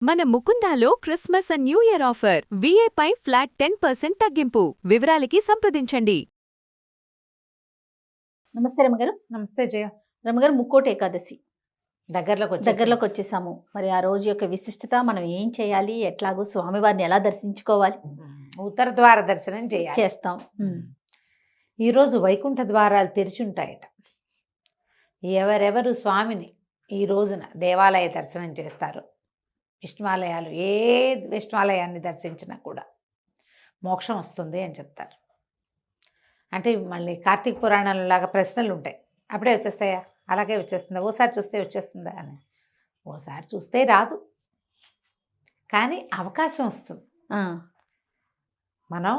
మన ముకుందాలో Christmas and new year offer విఏపై ఫ్లాట్ 10% తగ్గింపు. వివరాలకి సంప్రదించండి. నమస్తే రమగారు. నమస్తే జయ. రమగారు, ముక్కోటి ఏకాదశి దగ్గరలోకి వచ్చేసాము. మరి ఆ రోజు యొక్క విశిష్టత, మనం ఏం చేయాలి, ఎట్లాగో స్వామివారిని ఎలా దర్శించుకోవాలి? ఉత్తర ద్వార దర్శనం చేస్తాం. ఈరోజు వైకుంఠ ద్వారాలు తెరిచుంటాయట. ఎవరెవరు స్వామిని ఈ రోజున దేవాలయ దర్శనం చేస్తారు, విష్ణువాలయాలు ఏ విష్ణువాలయాన్ని దర్శించినా కూడా మోక్షం వస్తుంది అని చెప్తారు. అంటే మళ్ళీ కార్తీక పురాణంలో లాగా ప్రశ్నలు ఉంటాయి, అప్పుడే వచ్చేస్తాయా, అలాగే వచ్చేస్తుందా, ఓసారి చూస్తే వచ్చేస్తుందా అని. ఓసారి చూస్తే రాదు, కానీ అవకాశం వస్తుంది. మనం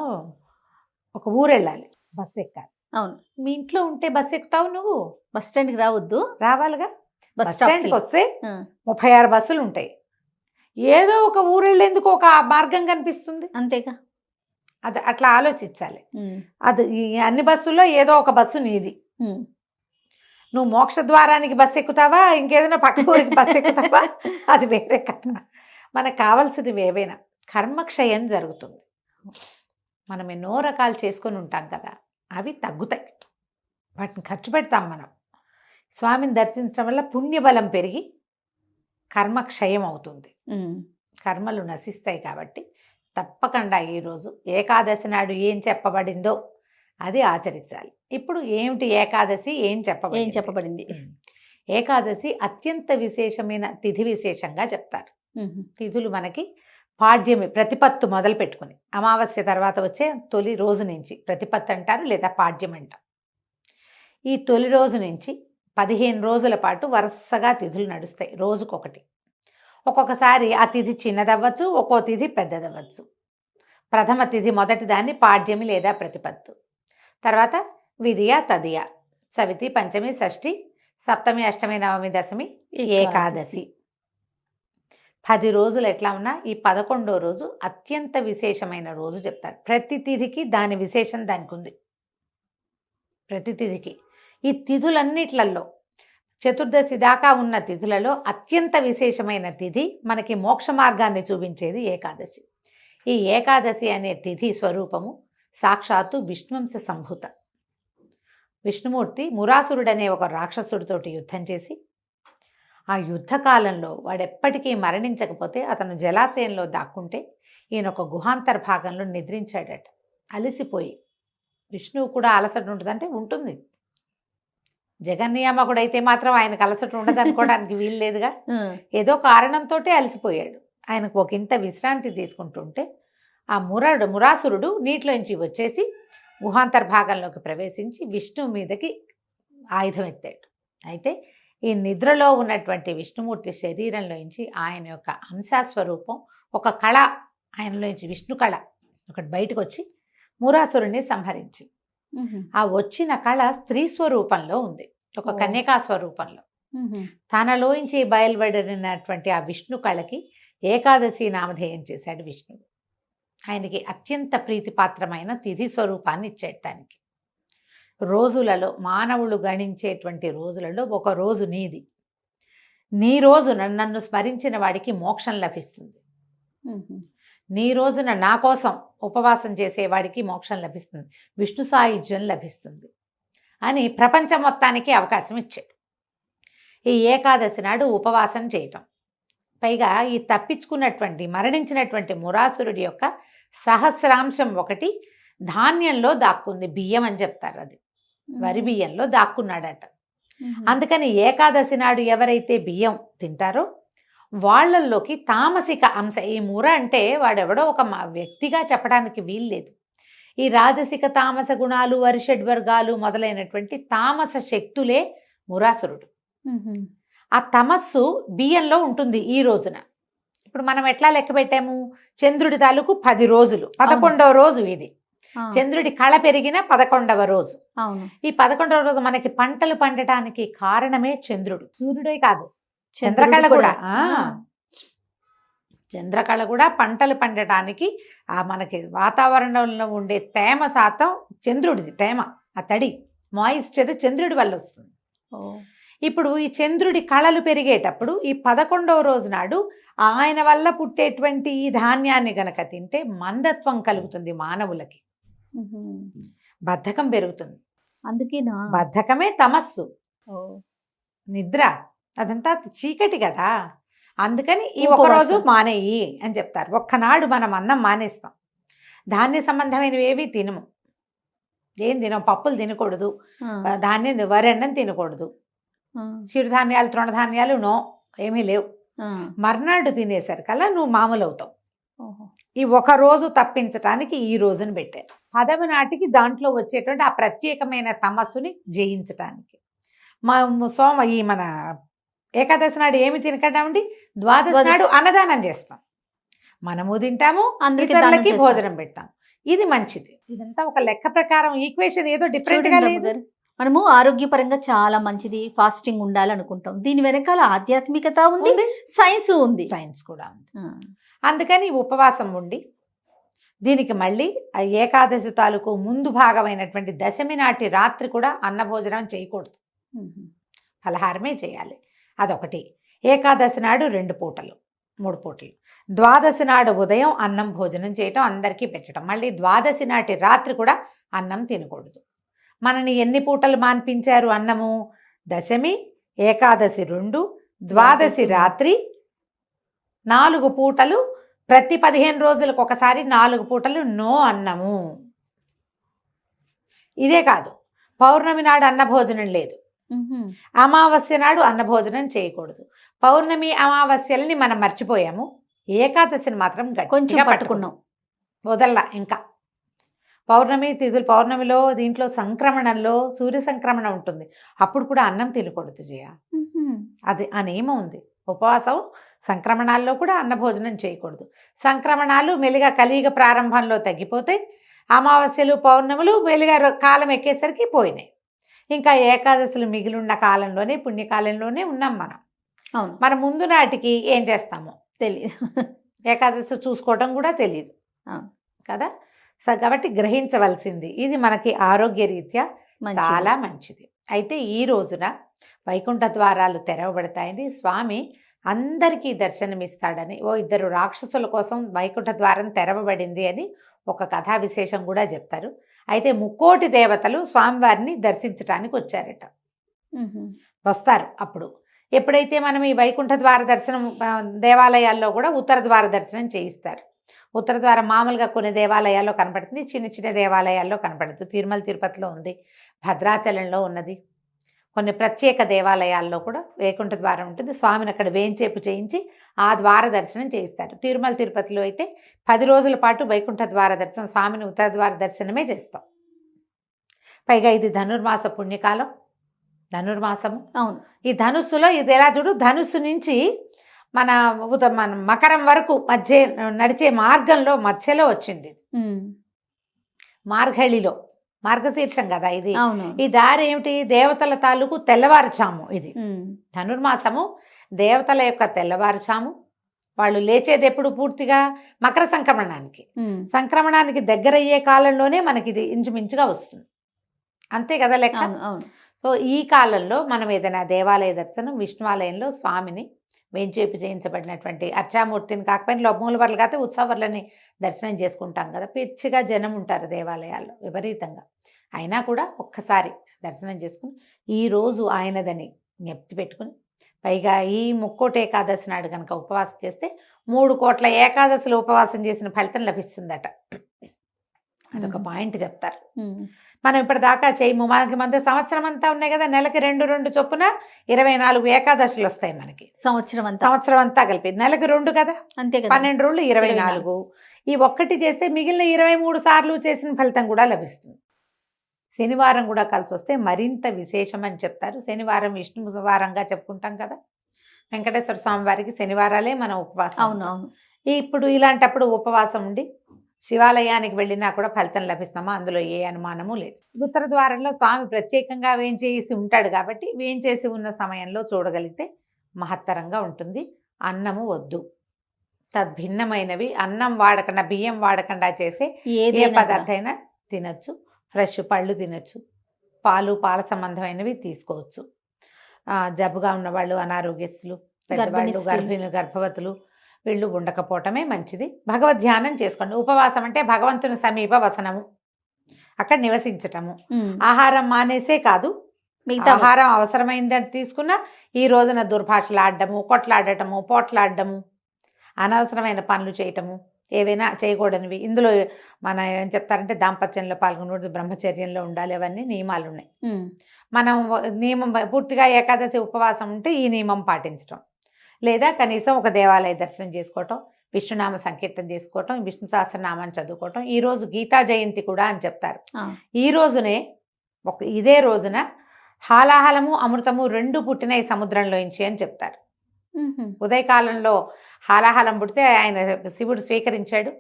ఒక ఊరు వెళ్ళాలి, బస్సు ఎక్కాలి. అవును, మీ ఇంట్లో ఉంటే బస్సు ఎక్కుతావు, నువ్వు బస్ స్టాండ్కి రావద్దు, రావాలిగా. బస్ బస్ స్టాండ్కి వస్తే 36 బస్సులు ఉంటాయి. ఏదో ఒక ఊరు వెళ్ళేందుకు ఒక మార్గం కనిపిస్తుంది, అంతేగా. అది అట్లా ఆలోచించాలి. అది ఈ అన్ని బస్సుల్లో ఏదో ఒక బస్సు నీది. నువ్వు మోక్ష ద్వారానికి బస్సు ఎక్కుతావా, ఇంకేదైనా పక్క ఊరికి బస్సు ఎక్కుతావా, అది వేరే కథ. మనకు కావాల్సినవి ఏవైనా. కర్మక్షయం జరుగుతుంది. మనం ఎన్నో రకాలు చేసుకొని ఉంటాం కదా, అవి తగ్గుతాయి, వాటిని ఖర్చు పెడతాం మనం. స్వామిని దర్శించడం వల్ల పుణ్యబలం పెరిగి కర్మక్షయం అవుతుంది, కర్మలు నశిస్తాయి. కాబట్టి తప్పకుండా ఈరోజు ఏకాదశి నాడు ఏం చెప్పబడిందో అది ఆచరించాలి. ఇప్పుడు ఏమిటి ఏకాదశి, ఏం చెప్పబడింది? ఏకాదశి అత్యంత విశేషమైన తిథి విశేషంగా చెప్తారు. తిథులు మనకి పాడ్యమి, ప్రతిపత్తు మొదలు పెట్టుకుని అమావాస్య తర్వాత వచ్చే తొలి రోజు నుంచి ప్రతిపత్తు అంటారు, లేదా పాడ్యం అంటారు. ఈ తొలి రోజు నుంచి 15 రోజుల పాటు వరుసగా తిథులు నడుస్తాయి, రోజుకొకటి. ఒక్కొక్కసారి ఆ తిథి చిన్నదవ్వచ్చు, ఒక్కో తిథి పెద్దదవ్వచ్చు. ప్రథమ తిథి మొదటి దాన్ని పాడ్యమి లేదా ప్రతిపత్తు, తర్వాత విధియ, తదియ, సవితి, పంచమి, షష్ఠి, సప్తమి, అష్టమి, నవమి, దశమి, ఏకాదశి. 10 రోజులు ఎట్లా ఉన్నా ఈ 11వ రోజు అత్యంత విశేషమైన రోజు చెప్తారు. ప్రతి తిథికి దాని విశేషం దానికి ఉంది. ప్రతి తిథికి ఈ తిథులన్నిట్లలో చతుర్దశి దాకా ఉన్న తిథులలో అత్యంత విశేషమైన తిథి, మనకి మోక్ష మార్గాన్ని చూపించేది ఏకాదశి. ఈ ఏకాదశి అనే తిథి స్వరూపము సాక్షాత్తు విష్ణువంశ సంభూత. విష్ణుమూర్తి మురాసురుడనే ఒక రాక్షసుడితోటి యుద్ధం చేసి, ఆ యుద్ధకాలంలో వాడెప్పటికీ మరణించకపోతే అతను జలాశయంలో దాక్కుంటే ఈయన ఒక గుహాంతర భాగంలో నిద్రించాడట, అలసిపోయి. విష్ణువు కూడా అలసట ఉంటుందంటే ఉంటుంది, జగన్నియామకుడైతే మాత్రం ఆయనకు అలసట ఉండదు అనుకోవడానికి వీలు లేదుగా. ఏదో కారణంతో అలసిపోయాడు. ఆయనకు ఒక ఇంత విశ్రాంతి తీసుకుంటుంటే ఆ మురాసురుడు నీటిలోంచి వచ్చేసి గుహాంతర్ భాగంలోకి ప్రవేశించి విష్ణువు మీదకి ఆయుధం ఎత్తాడు. అయితే ఈ నిద్రలో ఉన్నటువంటి విష్ణుమూర్తి శరీరంలోంచి ఆయన యొక్క అంశాస్వరూపం, ఒక కళ ఆయనలోంచి, విష్ణు కళ ఒకటి బయటకు వచ్చి మురాసురుణ్ణి సంహరించి, ఆ వచ్చిన కళ స్త్రీ స్వరూపంలో ఉంది, ఒక కన్యకా స్వరూపంలో. తనలోంచి బయలువడినటువంటి ఆ విష్ణు కళకి ఏకాదశి నామధేయం చేశాడు విష్ణువు. ఆయనకి అత్యంత ప్రీతిపాత్రమైన తిథి స్వరూపాన్ని ఇచ్చాడు. దానికి రోజులలో, మానవులు గణించేటువంటి రోజులలో ఒక రోజు నీది. నీ రోజున నన్ను స్మరించిన వాడికి మోక్షం లభిస్తుంది, నీ రోజున నా కోసం ఉపవాసం చేసేవాడికి మోక్షం లభిస్తుంది, విష్ణు సాయుధ్యం లభిస్తుంది అని ప్రపంచం మొత్తానికి అవకాశం ఇచ్చాడు. ఈ ఏకాదశి నాడు ఉపవాసం చేయటం, పైగా ఈ తప్పించుకున్నటువంటి, మరణించినటువంటి మురాసురుడి యొక్క సహస్రాంశం ఒకటి ధాన్యంలో దాక్కుంది, బియ్యం అని చెప్తారు, అది వరి బియ్యంలో దాక్కున్నాడట. అందుకని ఏకాదశి నాడు ఎవరైతే బియ్యం తింటారో వాళ్ళల్లోకి తామసిక అంశ, ఈ ముర అంటే వాడెవడో ఒక వ్యక్తిగా చెప్పడానికి వీల్లేదు. ఈ రాజసిక తామస గుణాలు, వరిషడ్వర్గాలు మొదలైనటువంటి తామస శక్తులే మురాసురుడు. ఆ తమస్సు బియ్యంలో ఉంటుంది ఈ రోజున. ఇప్పుడు మనం ఎట్లా లెక్క పెట్టాము, చంద్రుడి తాలూకు 10 రోజులు, 11వ రోజు ఇది. చంద్రుడి కళ పెరిగిన 11వ రోజు. ఈ 11వ రోజు మనకి పంటలు పండటానికి కారణమే చంద్రుడు, సూర్యుడే కాదు, చంద్రకళ కూడా. చంద్రకళ కూడా పంటలు పండటానికి, ఆ మనకి వాతావరణంలో ఉండే తేమ శాతం చంద్రుడిది, తేమ, ఆ తడి, మాయిశ్చర్ చంద్రుడి వల్ల వస్తుంది. ఇప్పుడు ఈ చంద్రుడి కళలు పెరిగేటప్పుడు ఈ 11వ రోజు నాడు ఆయన వల్ల పుట్టేటువంటి ఈ ధాన్యాన్ని గనక తింటే మందత్వం కలుగుతుంది మానవులకి, బద్ధకం పెరుగుతుంది. అందుకేనా? బద్ధకమే తమస్సు, ఓ. నిద్ర అదంతా చీకటి కదా. అందుకని ఈ ఉపవాసం. ఒకరోజు మానేయి అని చెప్తారు. ఒక్కనాడు మనం అన్నం మానేస్తాం, ధాన్య సంబంధమైనవి ఏవి తినము. ఏం తినం, పప్పులు తినకూడదు, ఆ, ధాన్యం వరెన్నం తినకూడదు, ఆ, చిరుధాన్యాలు తృణధాన్యాలు నో, ఏమీ లేవు. ఆ. మర్నాడు తినేసరికల్లా నువ్వు మామూలు అవుతావు. ఓహో. ఈ ఒక రోజు తప్పించటానికి ఈ రోజును పెట్టారు. 10వ నాటికి దాంట్లో వచ్చేటువంటి ఆ ప్రత్యేకమైన తమస్సుని జయించటానికి మన ఏకాదశి నాడు ఏమి తినకండి, ద్వాదశి నాడు అన్నదానం చేస్తాం. మనము తింటాము, అందరికీ దానం ఇతరులకి చేస్తాం. భోజనం పెడతాం. ఇది మంచిది. ఇదంతా ఒక లెక్క ప్రకారం ఈక్వేషన్ ఏదో డిఫరెంట్ గా చూడండి లేదు. రమ్మగారు, మనము ఆరోగ్యపరంగా చాలా మంచిది ఫాస్టింగ్ ఉండాలనుకుంటాం. దీని వెనకాల ఆధ్యాత్మికత ఉంది, ఉంది, సైన్స్ ఉంది. సైన్స్ కూడా ఉంది. ఆ. అందుకని ఉపవాసం ఉండి దీనికి మళ్ళీ ఆ ఏకాదశి తాలూకు ముందు భాగమైనటువంటి దశమి నాటి రాత్రి కూడా అన్నభోజనం చేయకూడదు, ఉహు. ఫలహారమే చేయాలి. అదొకటి. ఏకాదశి నాడు 2 పూటలు 3 పూటలు, ద్వాదశి నాడు ఉదయం అన్నం భోజనం చేయటం, అందరికీ పెట్టడం. మళ్ళీ ద్వాదశి నాటి రాత్రి కూడా అన్నం తినకూడదు. మనని ఎన్ని పూటలు మాన్పించారు అన్నము? దశమి, ఏకాదశి 2, ద్వాదశి రాత్రి 4 పూటలు. ప్రతి 15 రోజులకు ఒకసారి 4 పూటలు నో అన్నము. ఇదే కాదు, పౌర్ణమి నాడు అన్నభోజనం లేదు, ఉహు. అమావాస్య నాడు అన్నభోజనం చేయకూడదు. పౌర్ణమి అమావాస్యలని మనం మర్చిపోయాము, ఏకాదశిని మాత్రం కొంచెం గట్టిగా పట్టుకున్నాం. వదల్లా. ఇంకా పౌర్ణమి తిథులు, పౌర్ణమిలో దీంట్లో సంక్రమణంలో సూర్య సంక్రమణ ఉంటుంది, అప్పుడు కూడా అన్నం తినకూడదు జయ. ఉహు. అది ఆ నియమం ఉంది. ఉపవాసం సంక్రమణాల్లో కూడా అన్నభోజనం చేయకూడదు. సంక్రమణాలు మెల్లిగా కలియుగ ప్రారంభంలో తగ్గిపోతే అమావాస్యలు పౌర్ణములు మెల్లిగా కాలం ఎక్కేసరికి పోయినాయి. ఇంకా ఏకాదశులు మిగిలిన్న కాలంలోనే, పుణ్యకాలంలోనే ఉన్నాం మనం. అవును, మన ముందు నాటికి ఏం చేస్తామో తెలియదు. ఏకాదశి చూసుకోవడం కూడా తెలియదు అవును. కదా. కాబట్టి గ్రహించవలసింది ఇది మనకి ఆరోగ్య రీత్యా మంచిది. చాలా మంచిది. అయితే ఈ రోజున వైకుంఠ ద్వారాలు తెరవబడతాయని, స్వామి అందరికీ దర్శనమిస్తాడని, 2 రాక్షసుల కోసం వైకుంఠ ద్వారం తెరవబడింది అని ఒక కథా విశేషం కూడా చెప్తారు. అయితే 3,000,000 దేవతలు స్వామివారిని దర్శించడానికి వచ్చారట, ఉహు. వస్తారు. అప్పుడు ఎప్పుడైతే మనం ఈ వైకుంఠ ద్వార దర్శనం దేవాలయాల్లో కూడా ఉత్తర ద్వార దర్శనం చేయిస్తారు. ఉత్తర ద్వారం మామూలుగా కొన్ని దేవాలయాల్లో కనపడుతుంది, చిన్న చిన్న దేవాలయాల్లో కనపడుతుంది. తిరుమల తిరుపతిలో ఉంది, భద్రాచలంలో ఉన్నది, కొన్ని ప్రత్యేక దేవాలయాల్లో కూడా వైకుంఠ ద్వారం ఉంటుంది. స్వామిని అక్కడ వేంచేపు చేయించి ఆ ద్వార దర్శనం చేయిస్తారు. తిరుమల తిరుపతిలో అయితే 10 రోజుల పాటు వైకుంఠ ద్వార దర్శనం, స్వామిని ఉత్తర ద్వార దర్శనమే చేస్తాం. పైగా ఇది ధనుర్మాస పుణ్యకాలం, ధనుర్మాసము. అవును. ఈ ధనుస్సులో ఇది ఎలా చూడు, ధనుస్సు నుంచి మన మకరం వరకు మధ్య నడిచే మార్గంలో మధ్యలో వచ్చింది. ఉమ్. మార్గళిలో, మార్గశీర్షం కదా ఇది. అవును. ఈ దారి ఏమిటి? దేవతల తాలూకు తెల్లవారుచాము. ఇది ఉమ్. ధనుర్మాసము, దేవతల యొక్క తెల్లవారుచాము. వాళ్ళు లేచేది ఎప్పుడు? పూర్తిగా మకర సంక్రమణానికి. ఉమ్. సంక్రమణానికి దగ్గరయ్యే కాలంలోనే మనకి ఇది ఇంచుమించుగా వస్తుంది, అంతే కదా లెక్క. అవును, అవును. సో ఈ కాలంలో మనం ఏదైనా దేవాలయ దర్శనం, విష్ణువాలయంలో స్వామిని వేంచేపు చేయించబడినటువంటి అర్చామూర్తిని కాకపోయినా మూలవర్లు కాకపోతే ఉత్సవర్లని దర్శనం చేసుకుంటాం కదా. పిచ్చిగా జనం ఉంటారు దేవాలయాల్లో విపరీతంగా. అయినా కూడా ఒక్కసారి దర్శనం చేసుకుని ఈరోజు ఆయనదని జ్ఞప్తి పెట్టుకుని, పైగా ఈ 3,000,000 ఏకాదశి నాడు కనుక ఉపవాసం చేస్తే 3,000,000 ఏకాదశులు ఉపవాసం చేసిన ఫలితం లభిస్తుందట. అదొక పాయింట్ చెప్తారు. ఉమ్. మనం ఇప్పటిదాకా చేయము. మనకి మధ్య సంవత్సరం అంతా ఉన్నాయి కదా, నెలకి 2 చొప్పున 24 ఏకాదశులు వస్తాయి మనకి. సంవత్సరం అంతా, సంవత్సరం అంతా కలిపి నెలకి 2 కదా, అంతే కదా. 12 రోజులు 24. ఈ ఒక్కటి చేస్తే మిగిలిన 23 సార్లు చేసిన ఫలితం కూడా లభిస్తుంది. శనివారం కూడా కలిసి వస్తే మరింత విశేషం అని చెప్తారు. శనివారం విష్ణు వారంగా చెప్పుకుంటాం కదా, వెంకటేశ్వర స్వామి వారికి శనివారాలే మన ఉపవాసం. అవును, అవును. ఇప్పుడు ఇలాంటప్పుడు ఉపవాసం ఉండి శివాలయానికి వెళ్ళినా కూడా ఫలితం లభిస్తామా, అందులో ఏ అనుమానము లేదు. ఉత్తర ద్వారంలో స్వామి ప్రత్యేకంగా వేంచేసి ఉంటాడు కాబట్టి వేంచేసి ఉన్న సమయంలో చూడగలిగితే మహత్తరంగా ఉంటుంది. అన్నము వద్దు, తద్భిన్నమైనవి అన్నం వాడకుండా, బియ్యం వాడకుండా చేసే ఏ ఏదైనా పదార్థమైనా తినచ్చు. ఫ్రెష్ పళ్ళు తినచ్చు, పాలు, పాల సంబంధమైనవి తీసుకోవచ్చు. జబ్బుగా ఉన్నవాళ్ళు, అనారోగ్యస్తులు, పెద్దవాళ్ళు, గర్భిణీ గర్భవతులు వీళ్ళు ఉండకపోవటమే మంచిది. భగవద్ ధ్యానం చేసుకోండి. ఉపవాసం అంటే భగవంతుని సమీప వసనము, అక్కడ నివసించటము. ఆహారం మానేసే కాదు, మిగతా ఆహారం అవసరమైందని తీసుకున్నా ఈ రోజున దుర్భాషలాడటము, కొట్లాడటము, పోట్లాడటము, అనవసరమైన పనులు చేయటము, ఏవైనా చేయకూడనివి. ఇందులో మన ఏం చెప్తారంటే దాంపత్యంలో పాల్గొనకూడదు, బ్రహ్మచర్యంలో ఉండాలి, అవన్నీ నియమాలు ఉన్నాయి. మనం నియమం పూర్తిగా ఏకాదశి ఉపవాసం ఉంటే ఈ నియమం పాటించడం, లేదా కనీసం ఒక దేవాలయ దర్శనం చేసుకోవటం, విష్ణునామ సంకీర్తన చేసుకోవటం, విష్ణు సహస్రనామాన్ని చదువుకోవటం. ఈరోజు గీతా జయంతి కూడా అని చెప్తారు. ఈ రోజునే ఇదే రోజున హాలాహలము అమృతము రెండు పుట్టినాయి సముద్రంలోంచి అని చెప్తారు. ఉదయకాలంలో హాలాహలం పుడితే ఆయన శివుడు స్వీకరించాడు,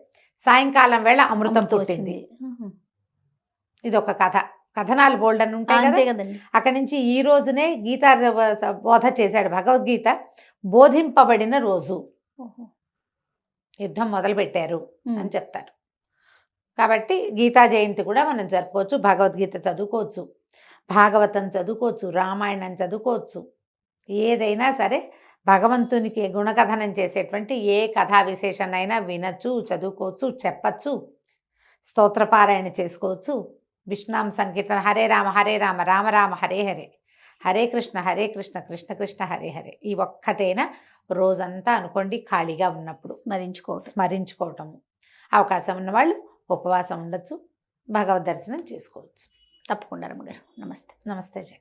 సాయంకాలం వేళ అమృతం పుట్టింది. ఇది ఒక కథ. కథనాలు బోల్డ్ అని ఉంటాయి అంతే కదా. కదండి. అక్కడి నుంచి ఈ రోజునే గీతా బోధ చేశాడు. భగవద్గీత బోధింపబడిన రోజు యుద్ధం మొదలు పెట్టారు అని చెప్తారు. కాబట్టి గీతా జయంతి కూడా మనం జరుపుకోవచ్చు. భగవద్గీత చదువుకోవచ్చు, భాగవతం చదువుకోవచ్చు, రామాయణం చదువుకోవచ్చు. ఏదైనా సరే భగవంతునికి గుణకథనం చేసేటువంటి ఏ కథా విశేషాన్నైనా వినచ్చు, చదువుకోవచ్చు, చెప్పచ్చు, స్తోత్రపారాయణ చేసుకోవచ్చు, విష్ణునామ సంకీర్తన, హరే రామ రామ రామ హరే హరే, హరే కృష్ణ కృష్ణ కృష్ణ హరే హరే. ఈ ఒక్కటైనా రోజంతా అనుకోండి, ఖాళీగా ఉన్నప్పుడు స్మరించుకోవటము. అవకాశం ఉన్నవాళ్ళు ఉపవాసం ఉండొచ్చు, భగవద్ దర్శనం చేసుకోవచ్చు. తప్పకుండా రమ్మగారు. నమస్తే. నమస్తే జయ.